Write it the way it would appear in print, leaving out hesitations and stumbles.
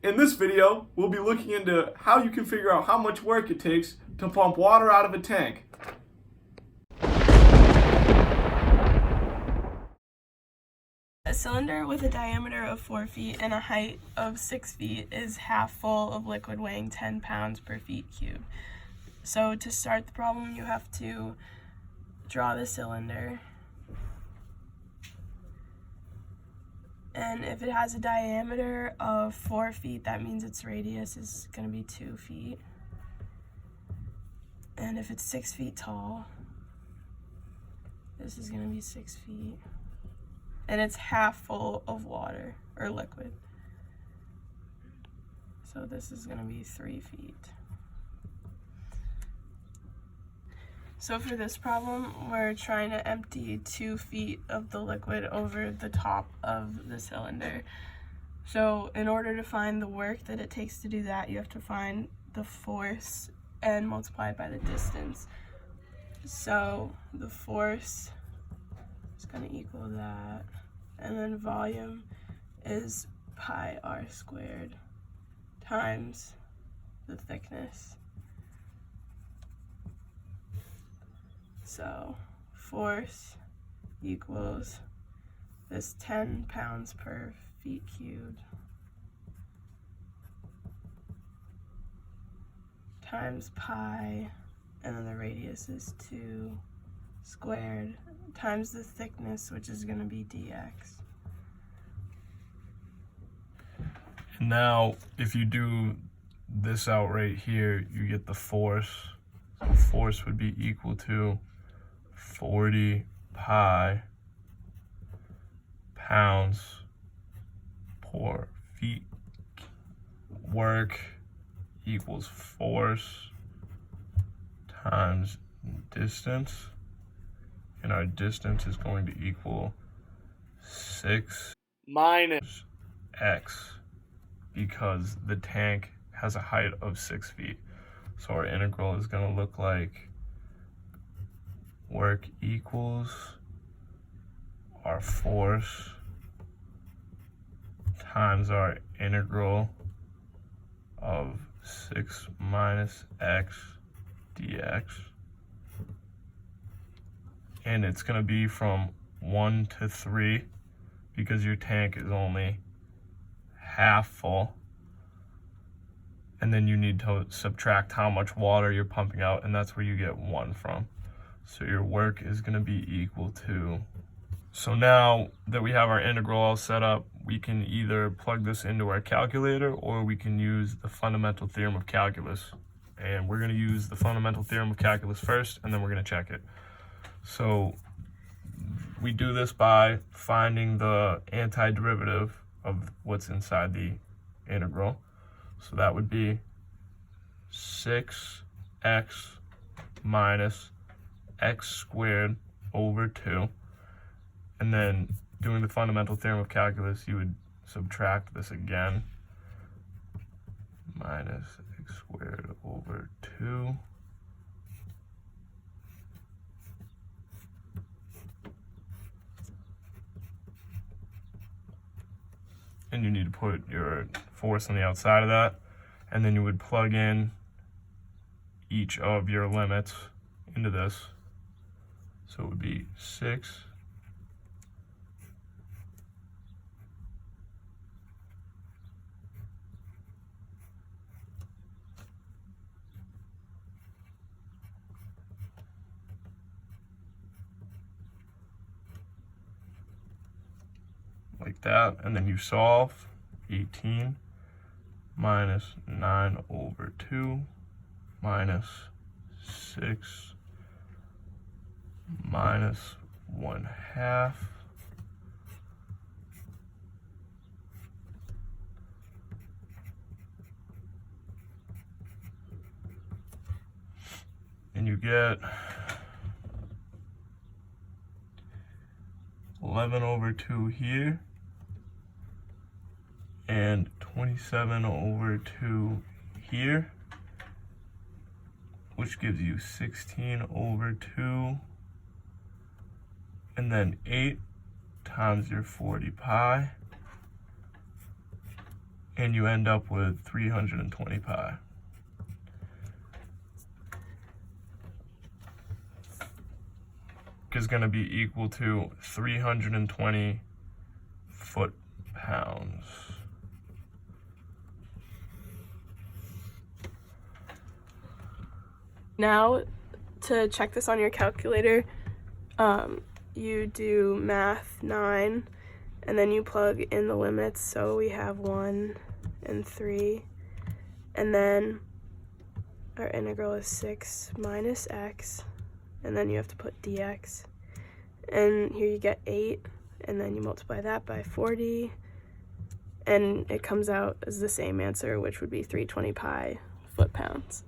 In this video, we'll be looking into how you can figure out how much work it takes to pump water out of a tank. A cylinder with a diameter of 4 feet and a height of 6 feet is half full of liquid weighing 10 pounds per feet cubed. So to start the problem, you have to draw the cylinder. And if it has a diameter of 4 feet, that means its radius is going to be 2 feet. And if it's 6 feet tall, this is going to be 6 feet. And it's half full of water or liquid. So this is going to be 3 feet. So for this problem, we're trying to empty 2 feet of the liquid over the top of the cylinder. So in order to find the work that it takes to do that, you have to find the force and multiply it by the distance. So the force is going to equal that. And then volume is pi r squared times the thickness. So force equals this 10 pounds per feet cubed times pi, and then the radius is 2 squared times the thickness, which is going to be dx. And now if you do this out right here, you get the force. The force would be equal to 40 pi pounds per feet. Work equals force times distance, and our distance is going to equal 6 Minus x, because the tank has a height of 6 feet. So our integral is going to look like work equals our force times our integral of 6 minus x dx. And it's going to be from 1 to 3 because your tank is only half full. And then you need to subtract how much water you're pumping out, and that's where you get 1 from. So your work is going to be equal to... So now that we have our integral all set up, we can either plug this into our calculator or we can use the fundamental theorem of calculus. And we're going to use the fundamental theorem of calculus first, and then we're going to check it. So we do this by finding the antiderivative of what's inside the integral. So that would be 6x minus x squared over 2. And then doing the fundamental theorem of calculus, you would subtract this again. Minus x squared over 2. And you need to put your force on the outside of that, and then you would plug in each of your limits into this. So it would be 6 like that, and then you solve. 18 minus 9 over 2 minus 6 minus 1/2 and you get 11 over 2 here and 27 over 2 here, which gives you 16 over 2, and then 8 times your 40 pi, and you end up with 320 pi. Is going to be equal to 320 foot-pounds. Now, to check this on your calculator, you do math 9, and then you plug in the limits. So we have 1 and 3, and then our integral is 6 minus x, and then you have to put dx. And here you get 8, and then you multiply that by 40, and it comes out as the same answer, which would be 320 pi foot-pounds.